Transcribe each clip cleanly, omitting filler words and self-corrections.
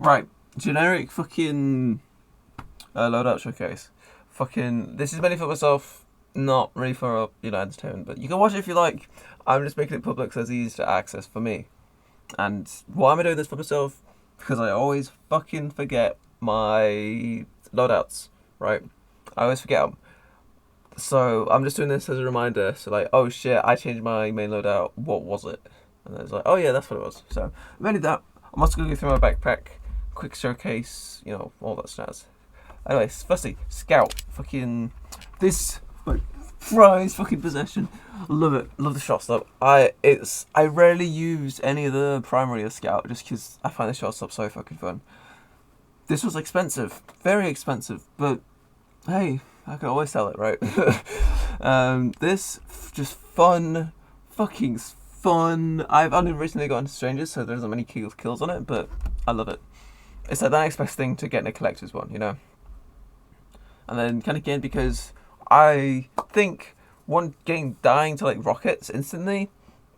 Right, generic fucking loadout showcase. Fucking, this is mainly for myself, not really for entertainment. But you can watch it if you like. I'm just making it public so it's easy to access for me. And why am I doing this for myself? Because I always fucking forget my loadouts. Right, I always forget them. So I'm just doing this as a reminder. So like, oh shit, I changed my main loadout. What was it? And it's like, oh yeah, that's what it was. So mainly that. I'm also gonna go through my backpack, quick showcase, all that jazz. Anyways, firstly, Scout, fucking this like prize fucking possession. Love it. Love the shot stop. I rarely use any of the primary of Scout just because I find the shot stop so fucking fun. This was expensive, very expensive, but hey, I can always sell it, right? Just fun, fucking fun. I've only recently got into Strangers, so there isn't many kills on it, but I love it. It's like the next best thing to getting a collector's one, And then kind of again, because I think dying to like rockets instantly,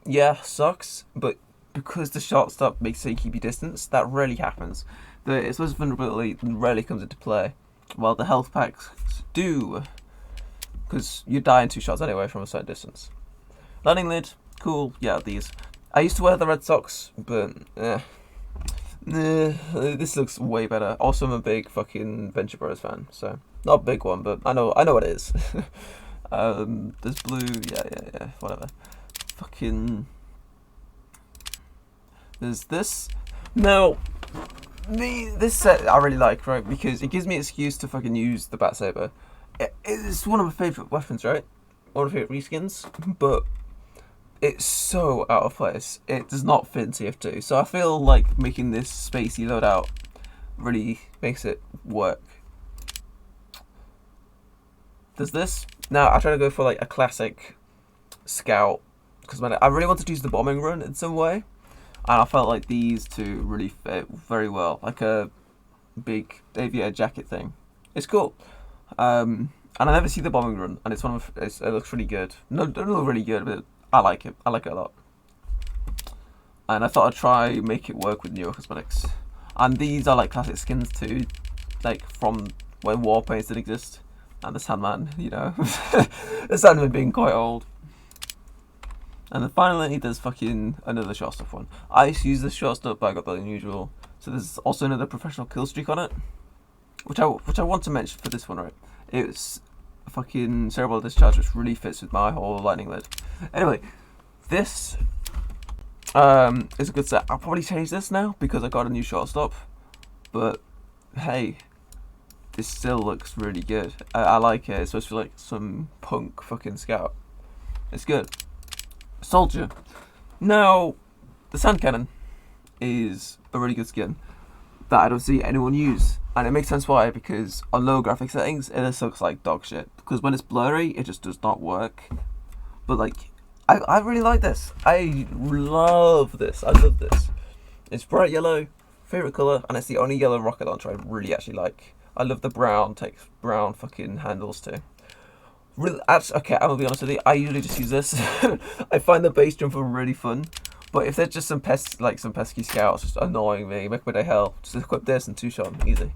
yeah, sucks, but because the shot stop makes it keep you distance, that rarely happens. The explosive vulnerability rarely comes into play. Well, the health packs do, because you die in 2 shots anyway from a certain distance. Landing lid, cool, yeah, these. I used to wear the red socks, but this looks way better. Also, I'm a big fucking Venture Bros fan, so not a big one, but I know what it is. There's blue, yeah, whatever. Fucking, there's this. Now, this set I really like, right? Because it gives me an excuse to fucking use the Bat Saber. It's one of my favourite weapons, right? One of my favourite reskins, but it's so out of place. It does not fit in TF2. So I feel like making this spacey loadout really makes it work. There's this. Now I try to go for like a classic Scout because I really wanted to use the bombing run in some way. And I felt like these two really fit very well, like a big aviator jacket thing. It's cool, and I never see the bombing run, and it looks really good. No, don't look really good, but I like it. I like it a lot. And I thought I'd try make it work with newer cosmetics. And these are like classic skins too, like from when Warpaints did exist, and the Sandman, the Sandman being quite old. And then finally, there's fucking another shot stuff one. I used to use this shot stuff, but I got the unusual. So there's also another professional kill streak on it, which I want to mention for this one, right? It's a fucking cerebral discharge, which really fits with my whole lightning lid. Anyway, this is a good set. I'll probably change this now because I got a new shot stop. But hey, this still looks really good. I like it. It's supposed to be like some punk fucking Scout. It's good. Soldier. Now, the sand cannon is a really good skin that I don't see anyone use, and it makes sense why, because on low graphic settings it just looks like dog shit, because when it's blurry it just does not work. But like, I really like this. I love this. I love this. It's bright yellow, favorite color, and it's the only yellow rocket launcher I really actually like. I love the brown fucking handles too. Really, okay, I'm gonna be honest with you. I usually just use this. I find the base jumper really fun, but if there's just some pesky scouts just annoying me, make my day hell, just equip this and 2-shot easy.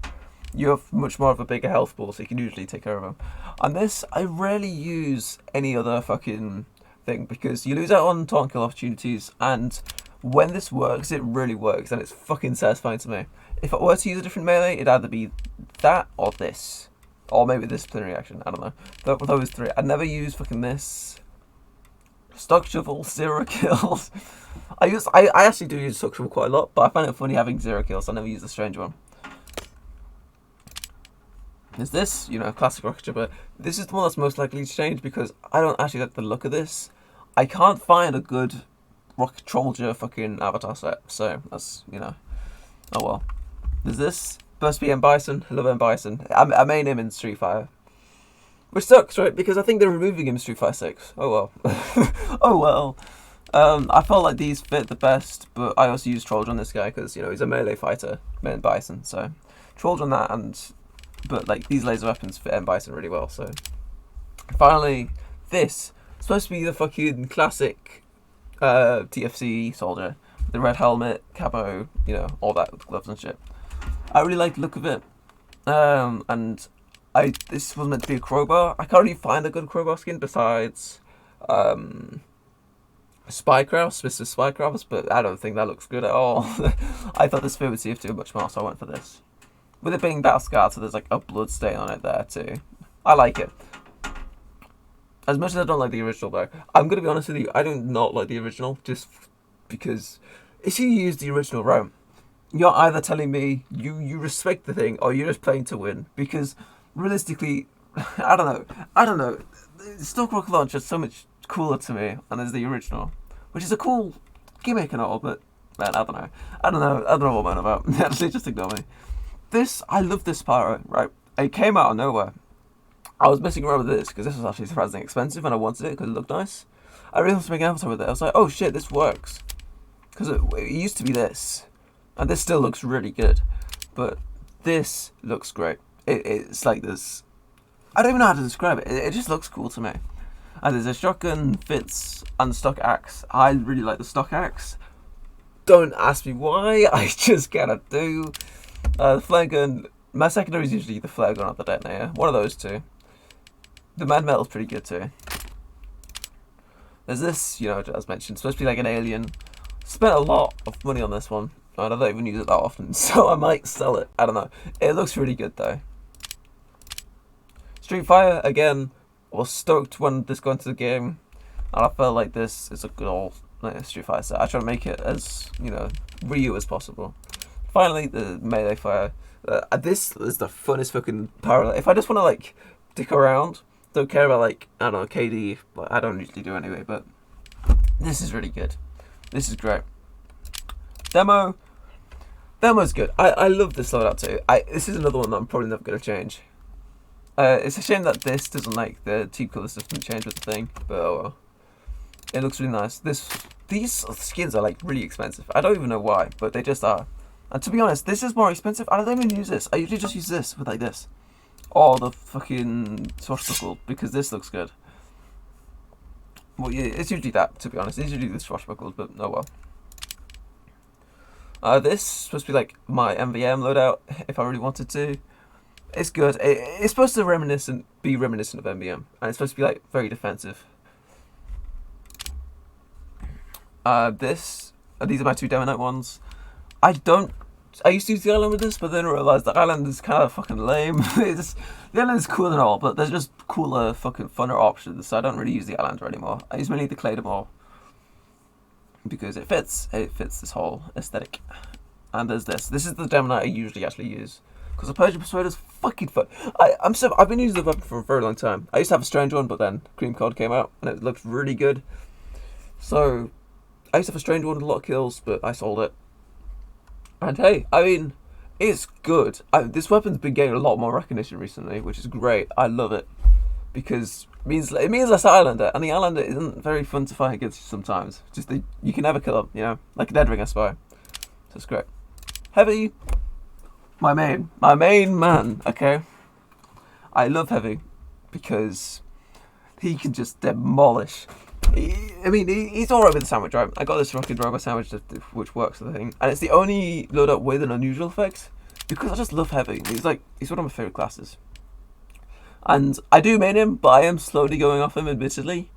You have much more of a bigger health pool, so you can usually take care of them. And this, I rarely use any other fucking thing because you lose out on taunt kill opportunities, and when this works, it really works, and it's fucking satisfying to me. If I were to use a different melee, it'd either be that or this. Or maybe this disciplinary action, I don't know. Those 3. I'd never use fucking this. Stock shovel, 0 kills. I actually do use stock shovel quite a lot, but I find it funny having 0 kills, so I never use the strange one. There's this, classic rocket shipper. This is the one that's most likely to change because I don't actually like the look of this. I can't find a good rocket soldier fucking avatar set, so that's, oh well. There's this. Burst M Bison, I love M Bison. I main him in Street Fighter. Which sucks, right? Because I think they're removing him in Street Fighter 6. Oh well. Oh well. I felt like these fit the best, but I also use Troll on this guy because, he's a melee fighter, main Bison. So, Troll on that, but like these laser weapons fit M Bison really well. So, finally, this is supposed to be the fucking classic TFC soldier. The red helmet, camo, all that, gloves and shit. I really like the look of it. And this was meant to be a crowbar. I can't really find a good crowbar skin besides Spycraft, Mr. Spycraft, but I don't think that looks good at all. I thought this fit with TF2 much more, so I went for this. With it being battle scarred, so there's like a blood stain on it there too. I like it. As much as I don't like the original though, I'm gonna be honest with you, I do not like the original, just because if you use the original ROM, you're either telling me you respect the thing or you're just playing to win. Because realistically, I don't know. The stock rocket launcher is so much cooler to me than is the original, which is a cool gimmick and all, but man, I don't know what I'm on about. Actually, just ignore me. I love this pyro, right? It came out of nowhere. I was messing around with this because this was actually surprisingly expensive and I wanted it because it looked nice. I really wanted to make an avatar with it. I was like, oh shit, this works. Because it used to be this. And this still looks really good. But this looks great. It's like this. I don't even know how to describe it. It just looks cool to me. And there's a shotgun, fits, and stock axe. I really like the stock axe. Don't ask me why. I just cannot do. The flare gun. My secondary is usually the flare gun or the detonator. One of those two. The mad metal's pretty good too. There's this, as mentioned, supposed to be like an alien. Spent a lot of money on this one. And I don't even use it that often, so I might sell it. I don't know. It looks really good though. Street Fighter, again, I was stoked when this got into the game. And I felt like this is a good old Street Fighter set. I try to make it as, Ryu as possible. Finally, the melee fire. This is the funnest fucking parallel. If I just want to, dick around, don't care about, I don't know, KD. But I don't usually do anyway, but this is really good. This is great. Demo's good. I love this loadout too. This is another one that I'm probably never going to change. It's a shame that this doesn't, the team color stuff doesn't change with the thing, but oh well. It looks really nice. These skins are, really expensive. I don't even know why, but they just are. And to be honest, this is more expensive. I don't even use this. I usually just use this with, this. Or the fucking swashbuckle, because this looks good. Well, yeah, it's usually that, to be honest. It's usually the swashbuckles, but oh well. This is supposed to be my MVM loadout, if I really wanted to. It's good. It's supposed to be reminiscent of MVM, and it's supposed to be very defensive. These are my two Demo Knight ones. I used to use the island with this, but then I realised the island is kind of fucking lame. The island is cool and all, but there's just cooler, fucking funner options, so I don't really use the island anymore. I use mainly the Claymore because it fits this whole aesthetic. And there's this. This is the Demo Knight I usually actually use. Because the Persian Persuader is fucking fun. I've been using the weapon for a very long time. I used to have a strange one, but then Cream Code came out and it looked really good. So I used to have a strange one with a lot of kills, but I sold it. And hey, it's good. This weapon's been getting a lot more recognition recently, which is great. I love it because it means less Islander, and the Islander isn't very fun to fight against sometimes. You can never kill them, like a Dead Ring, I suppose. So it's great. Heavy. My main man, okay? I love Heavy because he can just demolish. He's alright with the sandwich, right? I got this Rocket Robot sandwich which works with the thing. And it's the only loadout with an unusual effect because I just love Heavy. He's one of my favourite classes. And I do main him, but I am slowly going off him, admittedly.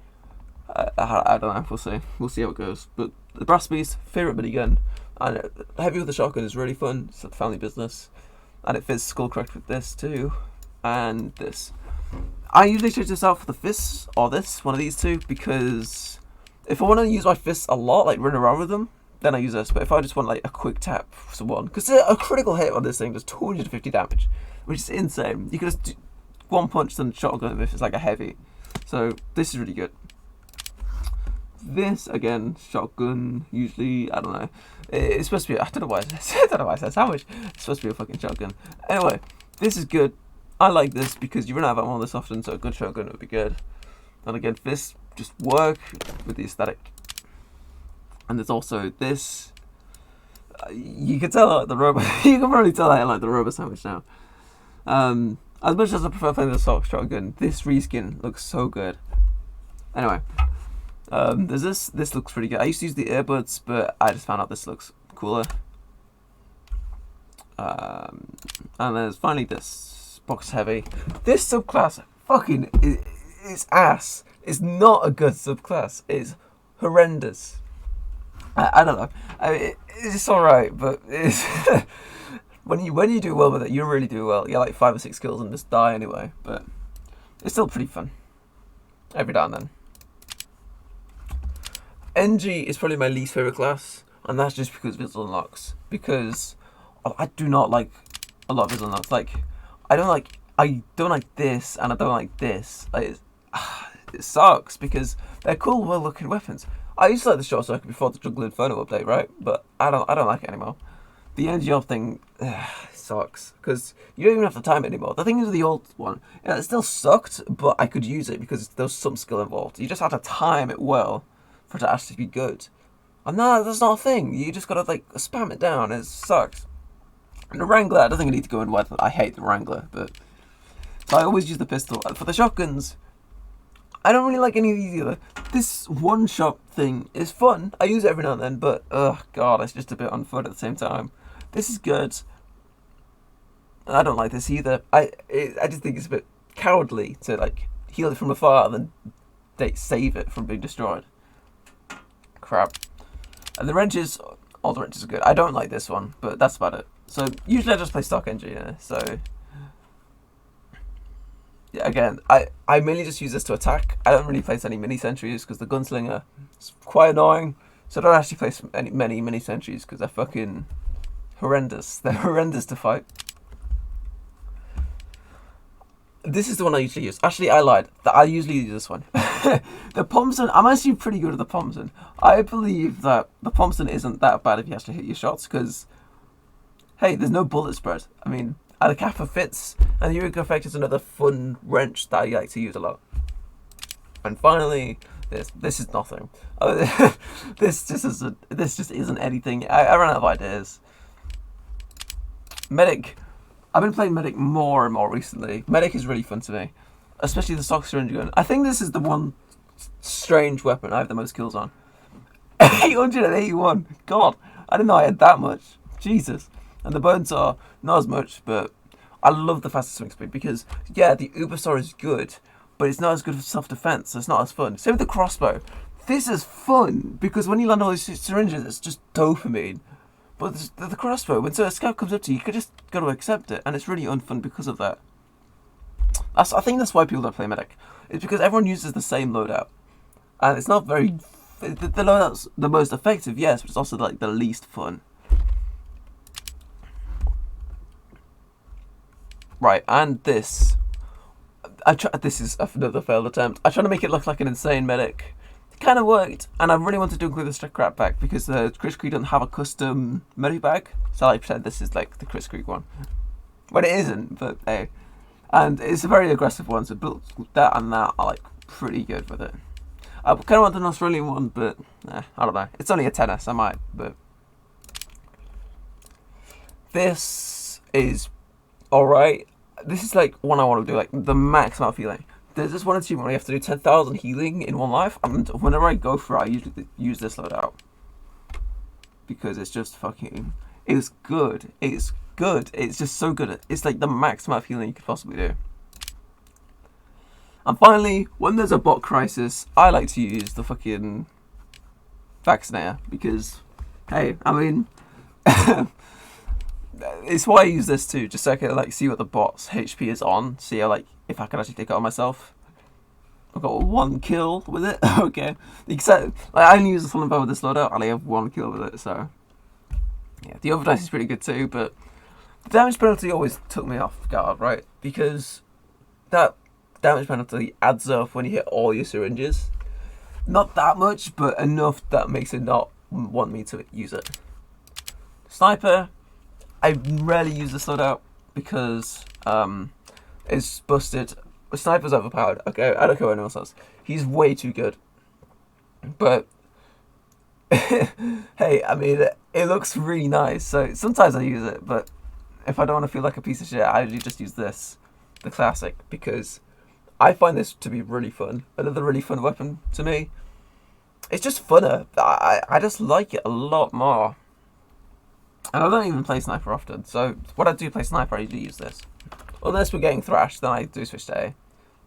I don't know, we'll see. We'll see how it goes. But the Brass Beast, favourite minigun. And Heavy with the shotgun is really fun. It's a family business. And it fits Skullcracked with this too. And this. I usually change this out for the fists or one of these two, because if I want to use my fists a lot, run around with them, then I use this. But if I just want a quick tap for someone, because a critical hit on this thing does 250 damage, which is insane. You can just do one punch and shotgun if it's a heavy. So this is really good. This again, shotgun. Usually, I don't know. It's supposed to be. I don't know why I said sandwich. It's supposed to be a fucking shotgun. Anyway, this is good. I like this because you run out of ammo this often, so a good shotgun would be good. And again, fists just work with the aesthetic. And there's also this. You can tell I like the robot. You can probably tell I like the robot sandwich now. As much as I prefer playing the assault shotgun, this reskin looks so good. Anyway, there's this. This looks pretty good. I used to use the earbuds, but I just found out this looks cooler. And there's finally this box heavy. This subclass fucking is ass. It's not a good subclass. It's horrendous. I don't know. I mean, it's alright, but it's when you do well with it, you really do well. You get like 5 or 6 kills and just die anyway. But it's still pretty fun. Every now and then. NG is probably my least favorite class, and that's just because of its unlocks. Because I do not like a lot of its unlocks. Like I don't like this, and I don't like this. Like, it sucks because they're cool, well-looking weapons. I used to like the short circuit before the Jungle Inferno update, right? But I don't like it anymore. The energy off thing sucks because you don't even have to time it anymore. The thing is with the old one, yeah, it still sucked, but I could use it because there was some skill involved. You just had to time it well for it to actually be good. And no, that's not a thing. You just gotta like spam it down. It sucks. And the Wrangler, I don't think I need to go into weapon. I hate the Wrangler, but so I always use the pistol. For the shotguns, I don't really like any of these either. This one-shot thing is fun. I use it every now and then, but oh god, it's just a bit unfun at the same time. This is good. I don't like this either. I just think it's a bit cowardly to like heal it from afar and then they save it from being destroyed. Crap. And the wrenches, all the wrenches are good. I don't like this one, but that's about it. So usually I just play stock engineer. So yeah, again, I mainly just use this to attack. I don't really place any mini sentries because the gunslinger is quite annoying. So I don't actually place many mini sentries because they're fucking horrendous. They're horrendous to fight. This is the one I usually use. Actually, I lied. I usually use this one. The Thompson, I'm actually pretty good at the Thompson. I believe that the Thompson isn't that bad if you actually hit your shots because, hey, there's no bullet spread. I mean, the Kappa fits, and the Eureka Effect is another fun wrench that I like to use a lot. And finally, this is nothing. This just isn't anything. I ran out of ideas. Medic. I've been playing Medic more and more recently. Medic is really fun to me, especially the stock syringe gun. I think this is the one strange weapon I have the most kills on. 881. God, I didn't know I had that much. Jesus. And the bones are not as much, but I love the faster swing speed because, yeah, the Ubersaw is good, but it's not as good for self-defense, so it's not as fun. Same with the crossbow. This is fun because when you land all these syringes, it's just dopamine. But the crossbow, when a scout comes up to you, you can just got to accept it, and it's really unfun because of that. I think that's why people don't play Medic. It's because everyone uses the same loadout, and it's not very. The loadout's the most effective, yes, but it's also like the least fun. Right, and this. This is another failed attempt. I tried to make it look like an insane Medic. Kind of worked, and I really wanted to include the scrap back because the Chris Creek doesn't have a custom medic bag, so I pretend this is like the Chris Creek one. But it isn't, but hey. And it's a very aggressive one, so built that and that are like pretty good with it. I kind of want an Australian one, but I don't know. It's only a tenner, so I might, but this is alright. This is like one I want to do, like the max amount of healing. There's this one achievement where you have to do 10,000 healing in one life, and whenever I go for it, I usually use this loadout. Because it's just fucking... It's good. It's good. It's just so good. It's like the max amount of healing you could possibly do. And finally, when there's a bot crisis, I like to use the fucking vaccinator. Because, hey, I mean... it's why I use this too, just so I can like see what the bot's HP is on, see how like if I can actually take it on myself. I've got 1 kill with it. Okay, except like, I only use the full info with this loadout, and I have 1 kill with it. So yeah, the overdose is pretty good too, but the damage penalty always took me off guard, right? Because that damage penalty adds up when you hit all your syringes. Not that much, but enough that makes it not want me to use it. Sniper. I rarely use this loadout because it's busted. Sniper's overpowered. Okay, I don't care what anyone else says. He's way too good. But hey, I mean, it looks really nice. So sometimes I use it, but if I don't want to feel like a piece of shit, I usually just use this, the classic, because I find this to be really fun. Another really fun weapon to me. It's just funner. I just like it a lot more. And I don't even play sniper often, so when I do play sniper, I usually use this. Unless we're getting thrashed, then I do switch to A.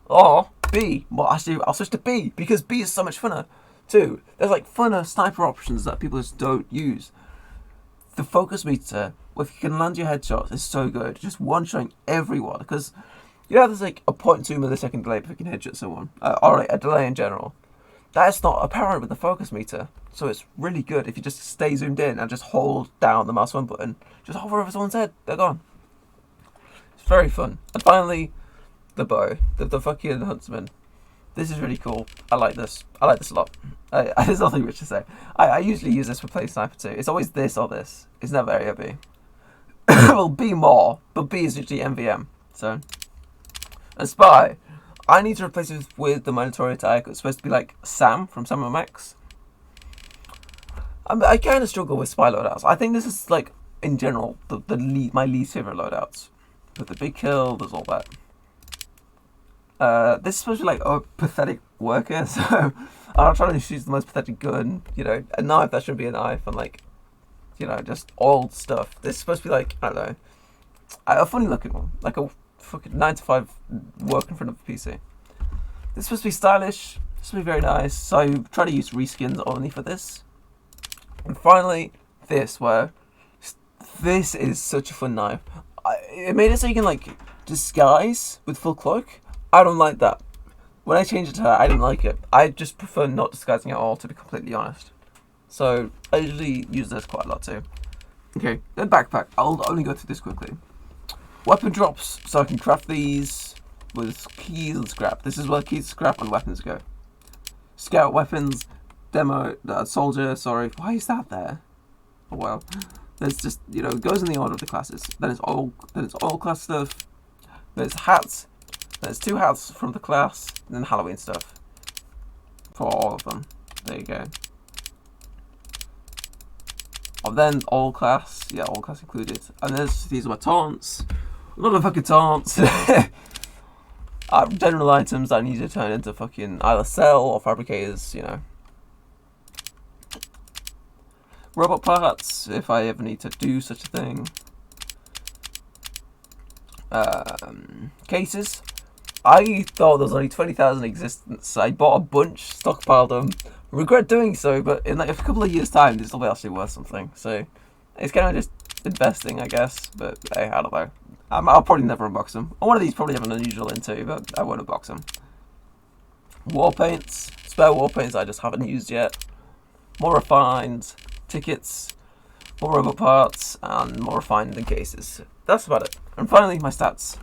Or B. Well, actually, I'll switch to B, because B is so much funner, too. There's like funner sniper options that people just don't use. The focus meter, if you can land your headshots, is so good. Just one-shotting everyone, because you know there's like a 0.2 millisecond delay if you can headshot someone, or like a delay in general. That is not apparent with the focus meter, so it's really good if you just stay zoomed in and just hold down the mouse 1 button. Just hover over someone's head, they're gone. It's very fun. And finally, the bow, the fucking huntsman. This is really cool. I like this. I like this a lot. There's nothing much to say. I usually use this for playing sniper too. It's always this or this. It's never A or B. Well, B more, but B is usually MVM. So, and spy. I need to replace it with the mandatory attack. It's supposed to be like Sam from Sam and Max. I kind of struggle with spy loadouts. I think this is like, in general, my least favorite loadouts. With the big kill, there's all that. This is supposed to be like a pathetic worker, so I'm trying to choose the most pathetic gun. You know, a knife that should be a knife, and like, you know, just old stuff. This is supposed to be like, I don't know, a funny looking one, like a fucking 9 to 5 work in front of a PC. This is supposed to be stylish. This will be very nice. So I try to use reskins only for this. And finally, this is such a fun knife. It made it so you can like disguise with full cloak. I don't like that. When I changed it to that, I didn't like it. I just prefer not disguising at all, to be completely honest. So I usually use this quite a lot too. Okay, then backpack. I'll only go through this quickly. Weapon drops, so I can craft these with keys and scrap. This is where keys, scrap, and weapons go. Scout weapons, demo, soldier, sorry. Why is that there? Oh well. There's just, you know, it goes in the order of the classes. Then it's all class stuff. There's hats. There's 2 hats from the class, and then Halloween stuff. For all of them. There you go. And then all class, yeah, all class included. And these are my taunts. A lot of fucking taunts. General items I need to turn into fucking either sell or fabricators, you know. Robot parts, if I ever need to do such a thing. Cases. I thought there was only 20,000 in existence. I bought a bunch, stockpiled them. Regret doing so, but in like a couple of years' time, this will be actually worth something. So it's kind of just investing, I guess. But hey, I don't know. I'll probably never unbox them. One of these probably have an unusual in too, but I won't unbox them. War paints, spare war paints I just haven't used yet. More refined tickets, more robot parts, and more refined in cases. That's about it. And finally, my stats.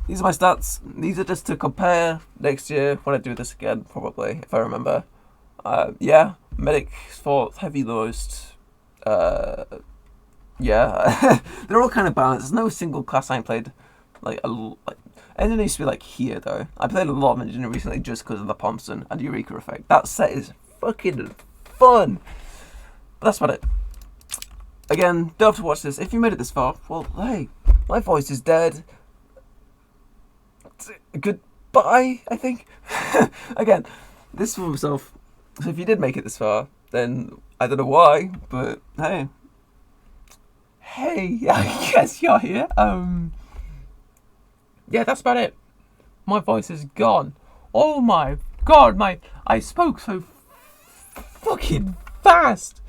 These are my stats. These are just to compare next year when I do this again, probably, if I remember. Yeah, medic for heavy lowest. Yeah, they're all kind of balanced. There's no single class I ain't played. Engineer used to be like here though. I played a lot of Engineer recently just because of the Thompson and Eureka effect. That set is fucking fun. But that's about it. Again, don't have to watch this. If you made it this far, well, hey, my voice is dead. Goodbye, I think. Again, this is for myself. So if you did make it this far, then I don't know why, but hey. Hey, I guess you're here. Yeah, that's about it. My voice is gone. Oh my god, I spoke so fucking fast.